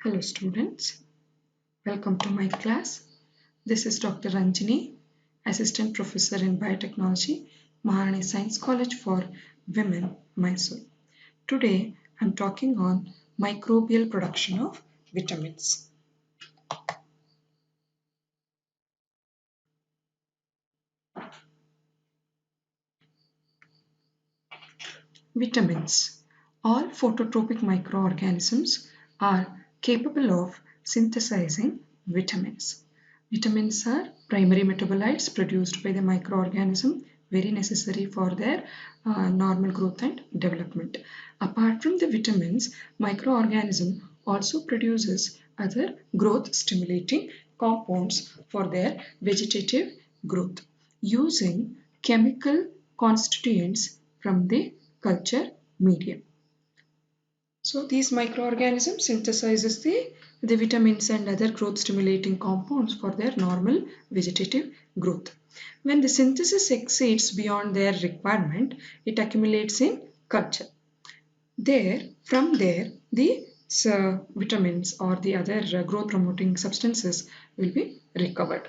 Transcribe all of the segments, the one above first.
Hello students, welcome to my class. This is Dr. Ranjini, Assistant Professor in Biotechnology, Maharani Science College for Women, Mysore. Today I am talking on microbial production of vitamins. Vitamins. All phototropic microorganisms are capable of synthesizing vitamins. Vitamins are primary metabolites produced by the microorganism, very necessary for their normal growth and development. Apart from the vitamins, microorganism also produces other growth stimulating compounds for their vegetative growth using chemical constituents from the culture medium. So these microorganisms synthesizes the vitamins and other growth stimulating compounds for their normal vegetative growth. When the synthesis exceeds beyond their requirement, it accumulates in culture. From there, the vitamins or the other growth promoting substances will be recovered.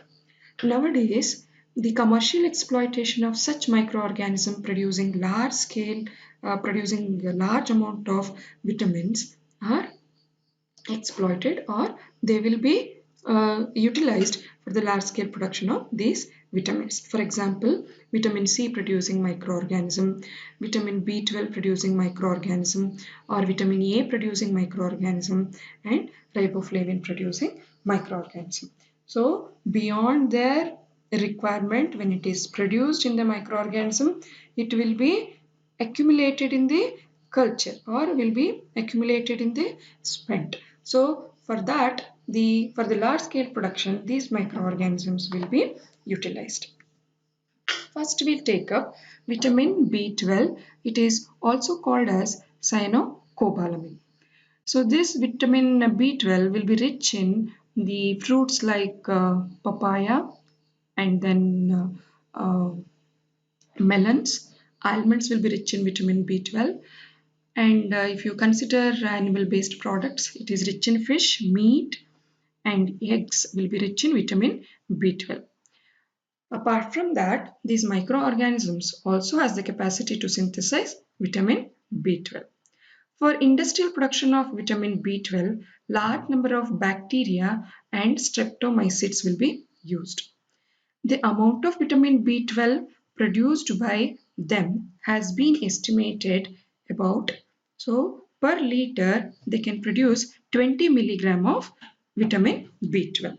Nowadays, the commercial exploitation of such microorganisms producing producing a large amount of vitamins are exploited, or they will be utilized for the large scale production of these vitamins. For example, vitamin C producing microorganism, vitamin B12 producing microorganism, or vitamin A producing microorganism, and riboflavin producing microorganism. So beyond their requirement, when it is produced in the microorganism, it will be accumulated in the culture or will be accumulated in the spent. So for that, for the large scale production, these microorganisms will be utilized. First we'll take up vitamin B12. It is also called as cyanocobalamin. So this vitamin B12 will be rich in the fruits like papaya and then melons. Almonds will be rich in vitamin B12. And if you consider animal-based products, it is rich in fish, meat, and eggs will be rich in vitamin B12. Apart from that, these microorganisms also has the capacity to synthesize vitamin B12. For industrial production of vitamin B12, large number of bacteria and streptomycetes will be used. The amount of vitamin B12 produced by them has been estimated about, so per liter they can produce 20 milligram of vitamin B12,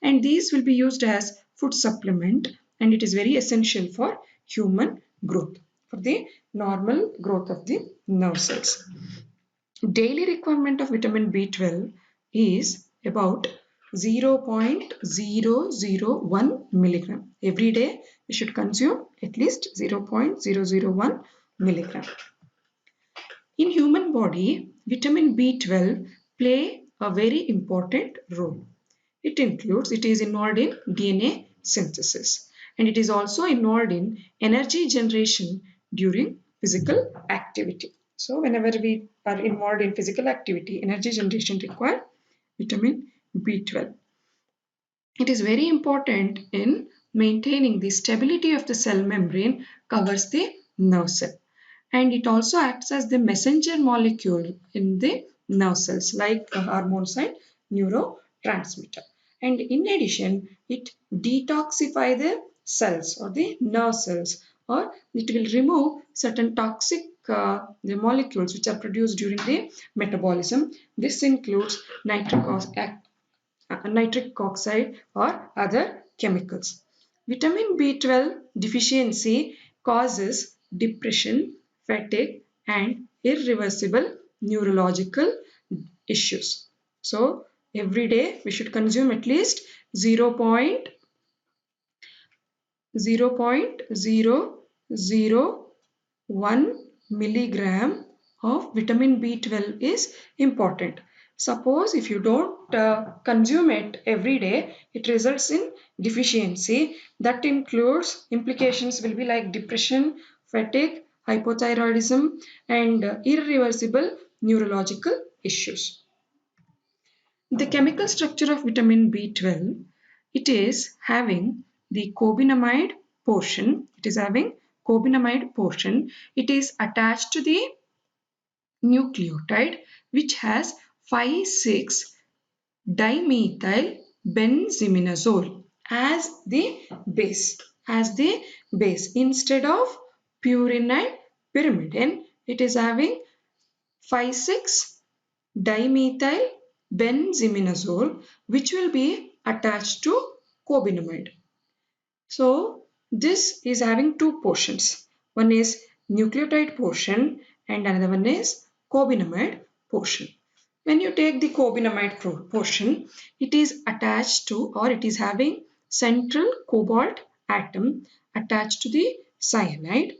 and these will be used as food supplement, and it is very essential for human growth, for the normal growth of the nerve cells. Daily requirement of vitamin B12 is about 0.001 milligram. Every day we should consume at least 0.001 milligram. In human body, vitamin B12 play a very important role. It is involved in DNA synthesis, and it is also involved in energy generation during physical activity. So whenever we are involved in physical activity, energy generation require vitamin B12. It is very important in maintaining the stability of the cell membrane, covers the nerve cell, and it also acts as the messenger molecule in the nerve cells like hormones and neurotransmitter. And in addition, it detoxify the cells or the nerve cells, or it will remove certain toxic the molecules which are produced during the metabolism. This includes nitric oxide or other chemicals. Vitamin B12 deficiency causes depression, fatigue, and irreversible neurological issues. So every day we should consume at least 0.001 milligram of vitamin B12 is important. Suppose if you don't consume it every day, it results in deficiency. That includes implications will be like depression, fatigue, hypothyroidism, and irreversible neurological issues. The chemical structure of vitamin B12, it is having the cobinamide portion. It is having cobinamide portion. It is attached to the nucleotide which has 5,6 dimethyl benzimidazole as the base instead of purine and pyrimidine. It is having 5,6 dimethyl benzimidazole which will be attached to cobinamide. So this is having two portions. One is nucleotide portion and another one is cobinamide portion. When you take the cobinamide portion, it is attached to, or it is having central cobalt atom attached to the cyanide,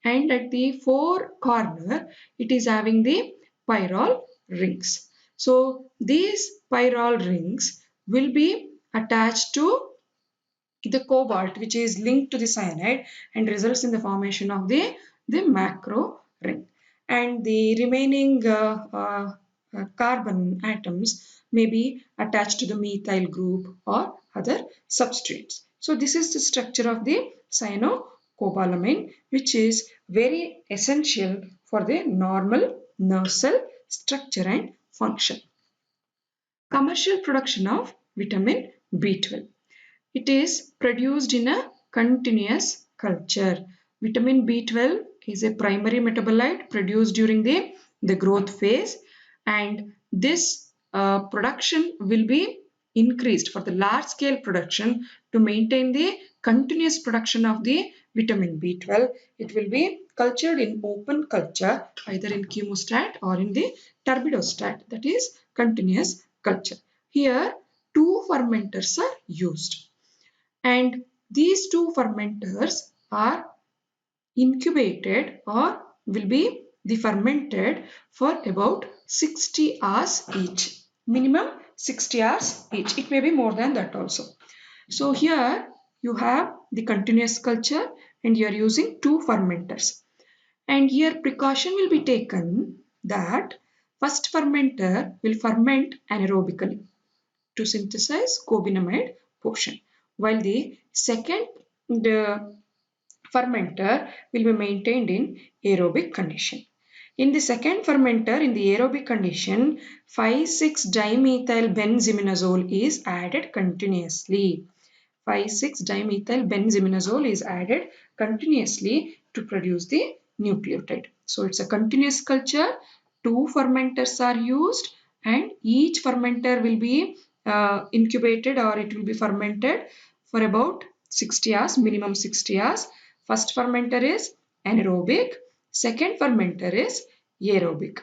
and at the four corner it is having the pyrrole rings. So these pyrrole rings will be attached to the cobalt which is linked to the cyanide and results in the formation of the macro ring. And the remaining carbon atoms may be attached to the methyl group or other substrates. So this is the structure of the cyanocobalamin, which is very essential for the normal nerve cell structure and function. Commercial production of vitamin B12. It is produced in a continuous culture. Vitamin B12 is a primary metabolite produced during the growth phase, and this production will be increased for the large scale production to maintain the continuous production of the vitamin B12. It will be cultured in open culture either in chemostat or in the turbidostat, that is continuous culture. Here two fermenters are used, and these two fermenters are incubated or will be the fermented for about 60 hours each, minimum 60 hours each. It may be more than that also. So here you have the continuous culture and you are using two fermenters, and here precaution will be taken that first fermenter will ferment anaerobically to synthesize cobinamide portion, while the second the fermenter will be maintained in aerobic condition. In the second fermenter, in the aerobic condition, 5,6-dimethyl benzimidazole is added continuously. 5,6-dimethyl benzimidazole is added continuously to produce the nucleotide. So it's a continuous culture. Two fermenters are used, and each fermenter will be incubated or it will be fermented for about 60 hours, minimum 60 hours. First fermenter is anaerobic, second fermenter is aerobic.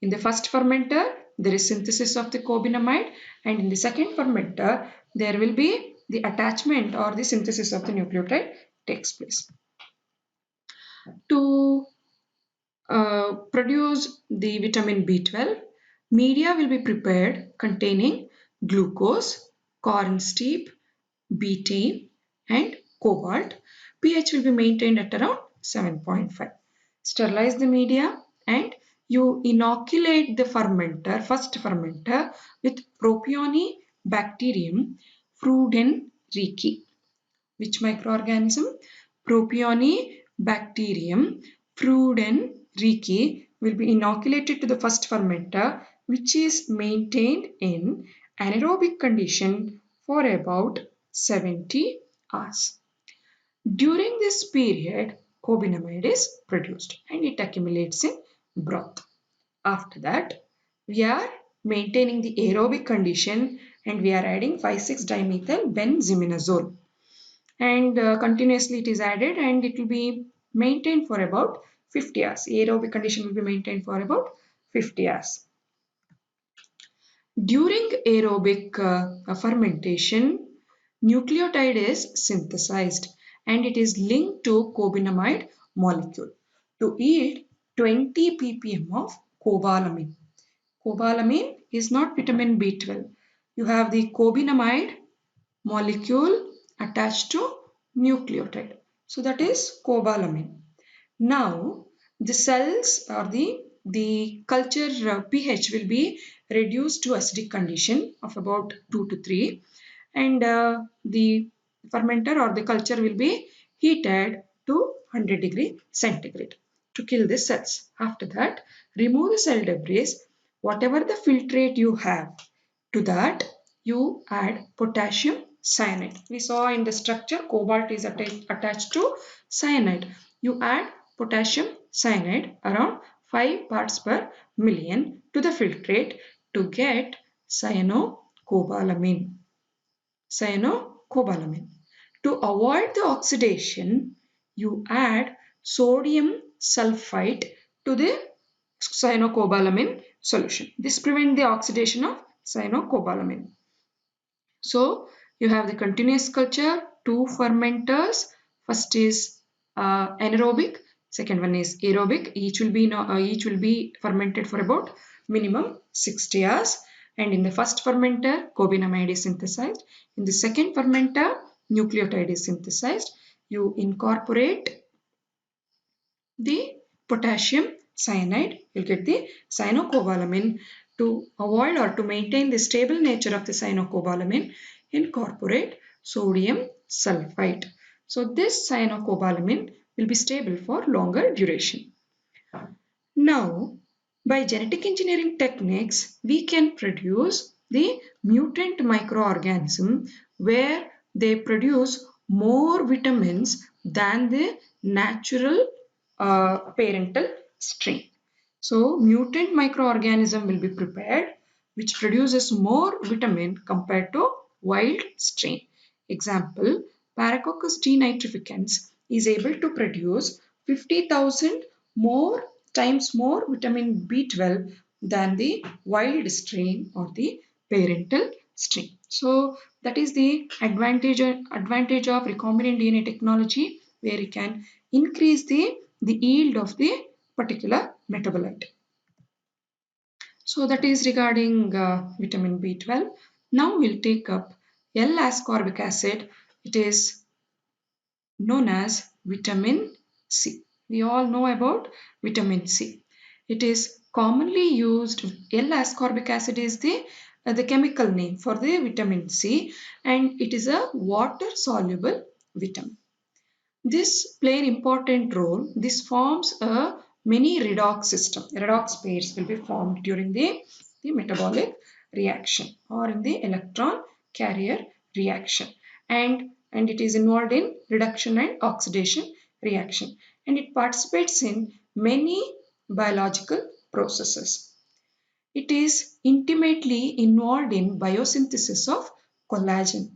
In the first fermenter, there is synthesis of the cobinamide, and in the second fermenter, there will be the attachment or the synthesis of the nucleotide takes place. To produce the vitamin B12, media will be prepared containing glucose, corn steep, betaine and cobalt. pH will be maintained at around 7.5. Sterilize the media and you inoculate the fermenter, first fermenter, with Propionibacterium frudenrici. Which microorganism? Propionibacterium frudenrici will be inoculated to the first fermenter, which is maintained in anaerobic condition for about 70 hours. During this period, cobinamide is produced and it accumulates in broth. After that, we are maintaining the aerobic condition and we are adding 5,6-dimethyl benzimidazole. And continuously it is added and it will be maintained for about 50 hours. Aerobic condition will be maintained for about 50 hours. During aerobic fermentation, nucleotide is synthesized and it is linked to cobinamide molecule to yield 20 ppm of cobalamin. Cobalamin is not vitamin B12. You have the cobinamide molecule attached to nucleotide. So that is cobalamin. Now the cells or the the culture pH will be reduced to acidic condition of about 2 to 3, and the fermenter or the culture will be heated to 100 degree centigrade to kill the cells. After that, remove the cell debris. Whatever the filtrate you have, to that you add potassium cyanide. We saw in the structure cobalt is attached to cyanide. You add potassium cyanide around 5 parts per million to the filtrate to get cyanocobalamin. Cyanocobalamin. To avoid the oxidation, you add sodium sulfite to the cyanocobalamin solution. This prevents the oxidation of cyanocobalamin. So you have the continuous culture, two fermenters. First is anaerobic, second one is aerobic. Each will be fermented for about minimum 60 hours. And in the first fermenter, cobinamide is synthesized. In the second fermenter, nucleotide is synthesized. You incorporate the potassium cyanide, you'll get the cyanocobalamin. To avoid or to maintain the stable nature of the cyanocobalamin, incorporate sodium sulfite. So this cyanocobalamin will be stable for longer duration. Now, by genetic engineering techniques, we can produce the mutant microorganism where they produce more vitamins than the natural parental strain. So, mutant microorganism will be prepared which produces more vitamin compared to wild strain. Example, Paracoccus denitrificans is able to produce 50,000 more times more vitamin B12 than the wild strain or the parental strain. So that is the advantage of recombinant DNA technology, where you can increase the yield of the particular metabolite. So that is regarding vitamin B12. Now we'll take up L-ascorbic acid. It is known as vitamin C. We all know about vitamin C. It is commonly used. L-ascorbic acid is the chemical name for the vitamin C, and it is a water-soluble vitamin. This play an important role. This forms a mini redox system. Redox pairs will be formed during the metabolic reaction or in the electron carrier reaction, and it is involved in reduction and oxidation reaction, and it participates in many biological processes. It is intimately involved in biosynthesis of collagen.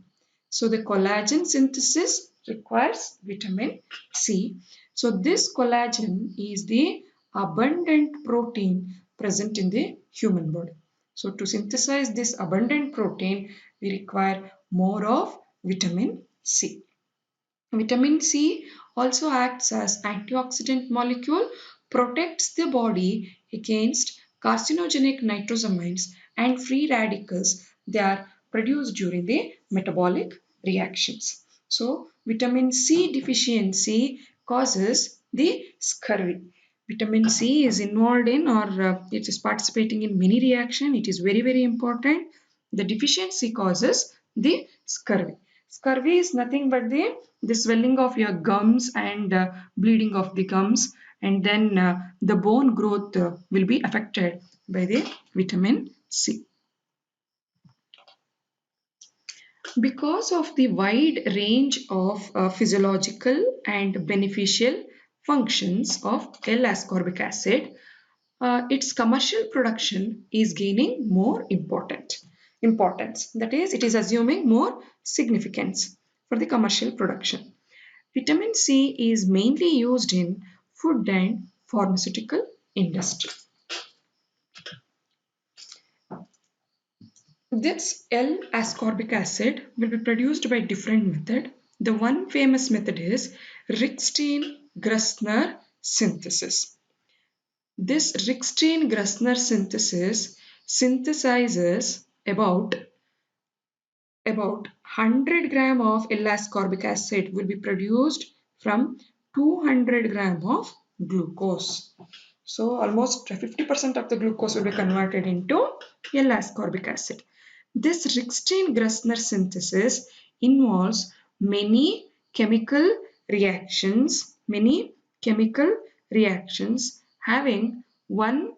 So the collagen synthesis requires vitamin C. So this collagen is the abundant protein present in the human body. So to synthesize this abundant protein, we require more of vitamin C. Vitamin C also acts as antioxidant molecule, protects the body against carcinogenic nitrosamines and free radicals. They are produced during the metabolic reactions. So vitamin C deficiency causes the scurvy. Vitamin C is involved in, or it is participating in many reactions. It is very, very important. The deficiency causes the scurvy. Scurvy is nothing but the swelling of your gums and bleeding of the gums, and then the bone growth will be affected by the vitamin C. Because of the wide range of physiological and beneficial functions of L-ascorbic acid, its commercial production is gaining more importance. That is, it is assuming more significance for the commercial production. Vitamin C is mainly used in food and pharmaceutical industry. This L-ascorbic acid will be produced by different method. The one famous method is Rikstein-Grüssner synthesis. This Rikstein-Grüssner synthesis synthesizes about 100 gram of L-ascorbic acid will be produced from 200 gram of glucose. So almost 50% of the glucose will be converted into L-ascorbic acid. This Rikstein-Grasner synthesis involves many chemical reactions having one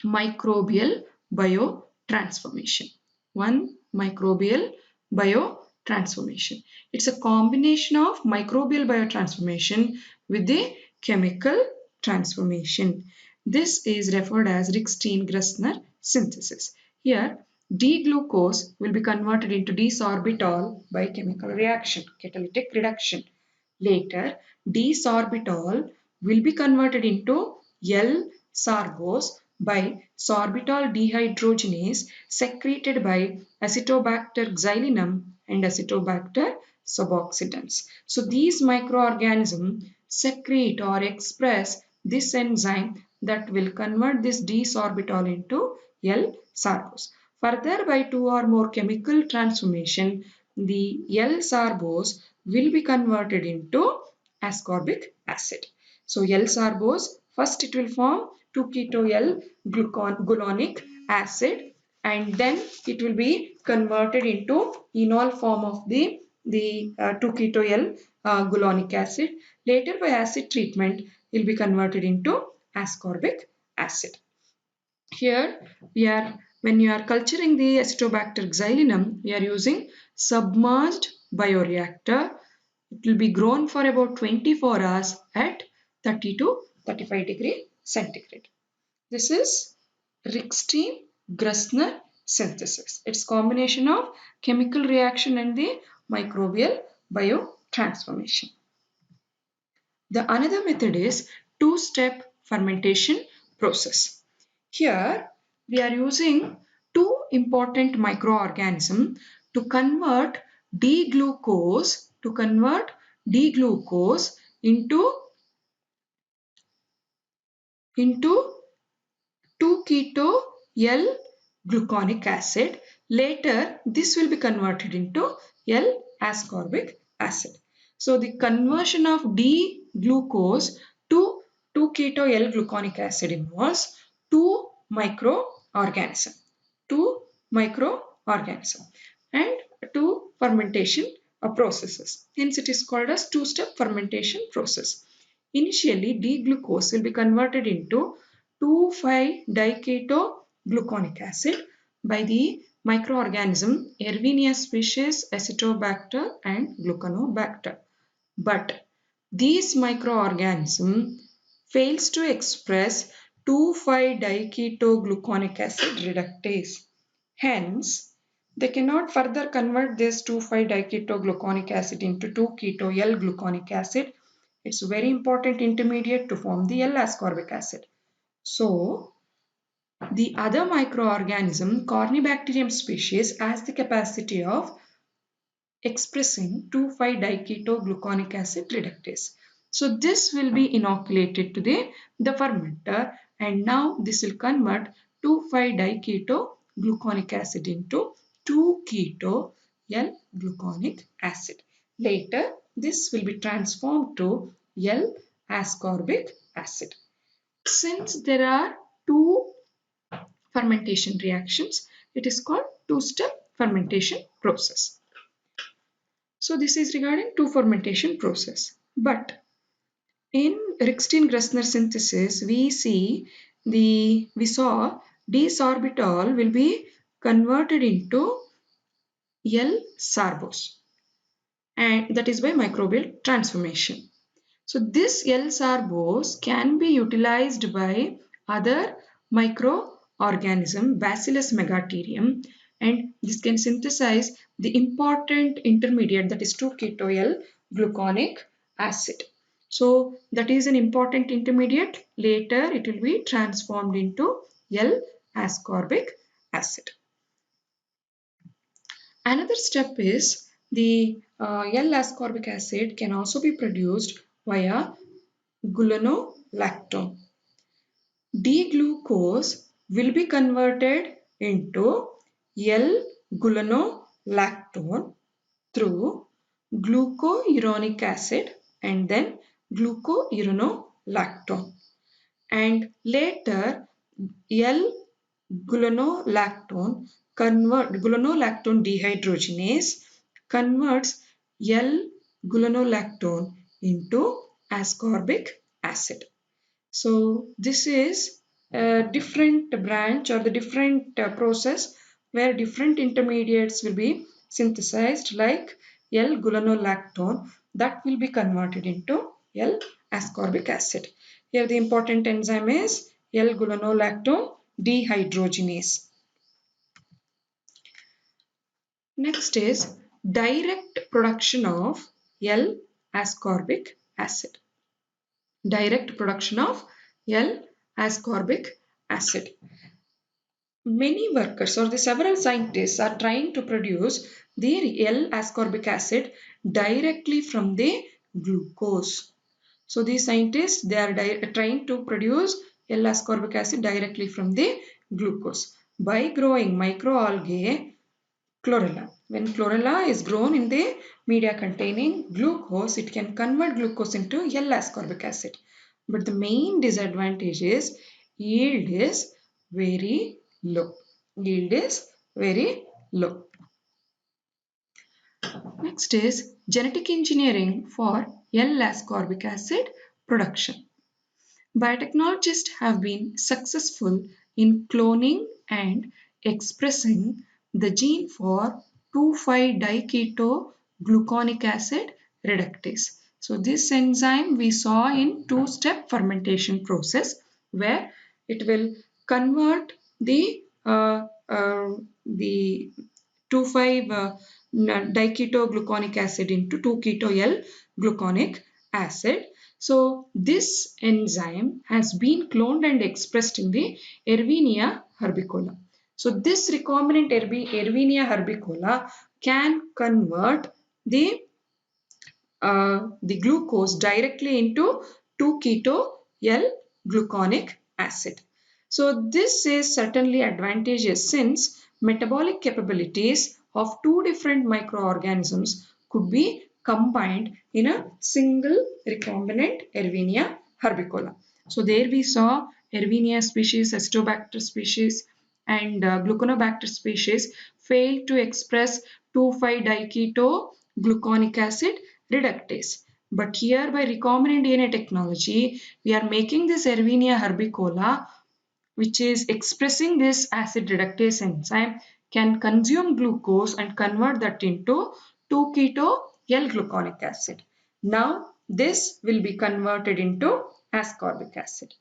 microbial biotransformation. One microbial biotransformation. It's a combination of microbial biotransformation with the chemical transformation. This is referred as Rikstein-Grasner synthesis. Here, D-glucose will be converted into D-sorbitol by chemical reaction, catalytic reduction. Later, D-sorbitol will be converted into L-sorbose by sorbitol dehydrogenase secreted by Acetobacter xylinum and Acetobacter suboxydans. So these microorganisms secrete or express this enzyme that will convert this D-sorbitol into L-sorbose. Further, by two or more chemical transformation, the L-sorbose will be converted into ascorbic acid. So L-sorbose, first it will form 2-keto-L-gluconic acid, and then it will be converted into enol form of the 2-keto-L-gluconic acid. Later by acid treatment, it will be converted into ascorbic acid. Here when you are culturing the Acetobacter xylinum, we are using submerged bioreactor. It will be grown for about 24 hours at 30 to 35 degree centigrade. This is Rikstein-Grasner synthesis. It's combination of chemical reaction and the microbial biotransformation. The another method is two-step fermentation process. Here we are using two important microorganisms to convert D-glucose into 2-keto-L-gluconic acid. Later, this will be converted into L-ascorbic acid. So, the conversion of D-glucose to 2-keto-L-gluconic acid involves two microorganisms and two fermentation processes. Hence, it is called as two-step fermentation process. Initially, D-glucose will be converted into 2,5-diketo-gluconic acid by the microorganism Erwinia species Acetobacter and Gluconobacter. But these microorganism fails to express 2,5-diketo-gluconic acid reductase. Hence, they cannot further convert this 2,5-diketo-gluconic acid into 2-keto-L-gluconic acid. It's a very important intermediate to form the L-ascorbic acid. So, the other microorganism, Corynebacterium species, has the capacity of expressing 2,5-diketo-gluconic acid reductase. So, this will be inoculated to the fermenter, and now this will convert 2,5-diketo-gluconic acid into 2-keto-L-gluconic acid. Later, this will be transformed to L-ascorbic acid. Since there are two fermentation reactions, it is called two-step fermentation process. So this is regarding two fermentation process. But in Rikstein-Grasner synthesis, we saw D-sorbitol will be converted into L-sorbose, and that is by microbial transformation. So this L-sorbose can be utilized by other microorganism, Bacillus megaterium, and this can synthesize the important intermediate, that is 2-keto-L-gluconic acid. So that is an important intermediate. Later it will be transformed into L-ascorbic acid. Another step is the L-ascorbic acid can also be produced via gulonolactone. D-glucose will be converted into L-gulonolactone through glucouronic acid and then glucouronolactone. and later L-gulonolactone dehydrogenase converts L-gulonolactone into ascorbic acid. So this is a different branch or the different process where different intermediates will be synthesized, like L-gulonolactone that will be converted into L-ascorbic acid. Here the important enzyme is L-gulonolactone dehydrogenase. Next is direct production of L-ascorbic acid. Direct production of L-ascorbic acid. Many workers or the several scientists are trying to produce their L-ascorbic acid directly from the glucose. So these scientists, they are trying to produce L-ascorbic acid directly from the glucose by growing microalgae chlorella. When chlorella is grown in the media containing glucose, it can convert glucose into L-ascorbic acid. But the main disadvantage is yield is very low. Yield is very low. Next is genetic engineering for L-ascorbic acid production. Biotechnologists have been successful in cloning and expressing the gene for 2,5-diketogluconic acid reductase. So this enzyme we saw in two-step fermentation process where it will convert the 2,5-diketogluconic acid into 2-keto-L-gluconic acid. So this enzyme has been cloned and expressed in the Erwinia herbicola. So this recombinant Erwinia herbicola can convert the glucose directly into 2-keto-L-gluconic acid. So this is certainly advantageous since metabolic capabilities of two different microorganisms could be combined in a single recombinant Erwinia herbicola. So there we saw Erwinia species, Acetobacter species and Gluconobacter species failed to express 2,5-diketogluconic acid reductase. But here by recombinant DNA technology, we are making this Erwinia herbicola, which is expressing this acid reductase enzyme, can consume glucose and convert that into 2-keto-L-gluconic acid. Now this will be converted into ascorbic acid.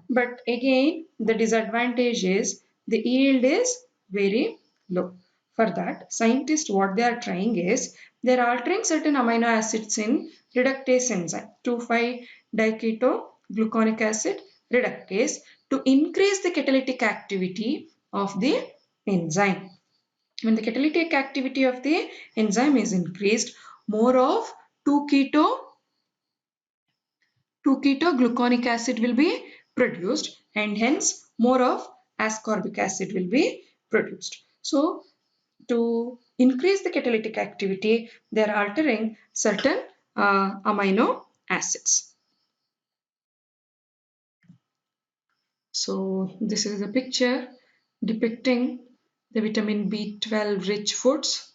But again, the disadvantage is the yield is very low. For that, scientists what they are trying is they are altering certain amino acids in reductase enzyme 2,5-diketogluconic acid reductase to increase the catalytic activity of the enzyme. When the catalytic activity of the enzyme is increased, more of 2-keto-gluconic acid will be produced and hence more of ascorbic acid will be produced. So to increase the catalytic activity, they are altering certain amino acids. So this is a picture depicting the vitamin B12 rich foods: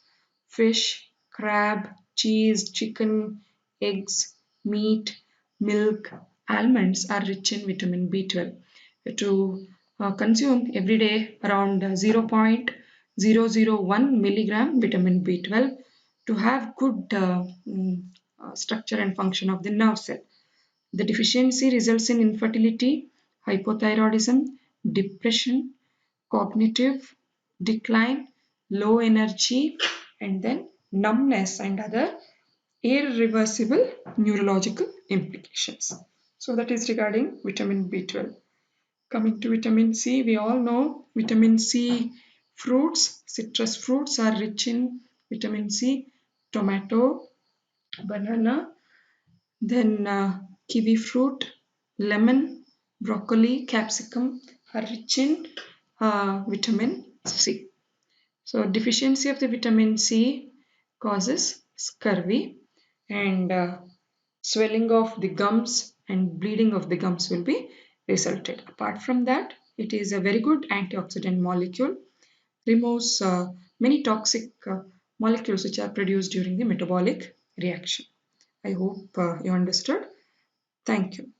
fish, crab, cheese, chicken, eggs, meat, milk, almonds are rich in vitamin B12. To consume every day around 0.001 milligram vitamin B12 to have good structure and function of the nerve cell. The deficiency results in infertility, hypothyroidism, depression, cognitive decline, low energy, and then numbness and other irreversible neurological implications. So that is regarding vitamin B12. Coming to vitamin C, we all know vitamin C fruits, citrus fruits are rich in vitamin C, tomato, banana, then kiwi fruit, lemon, broccoli, capsicum are rich in vitamin C. So deficiency of the vitamin C causes scurvy and swelling of the gums and bleeding of the gums will be resulted. Apart from that, it is a very good antioxidant molecule, removes many toxic molecules which are produced during the metabolic reaction. I hope you understood. Thank you.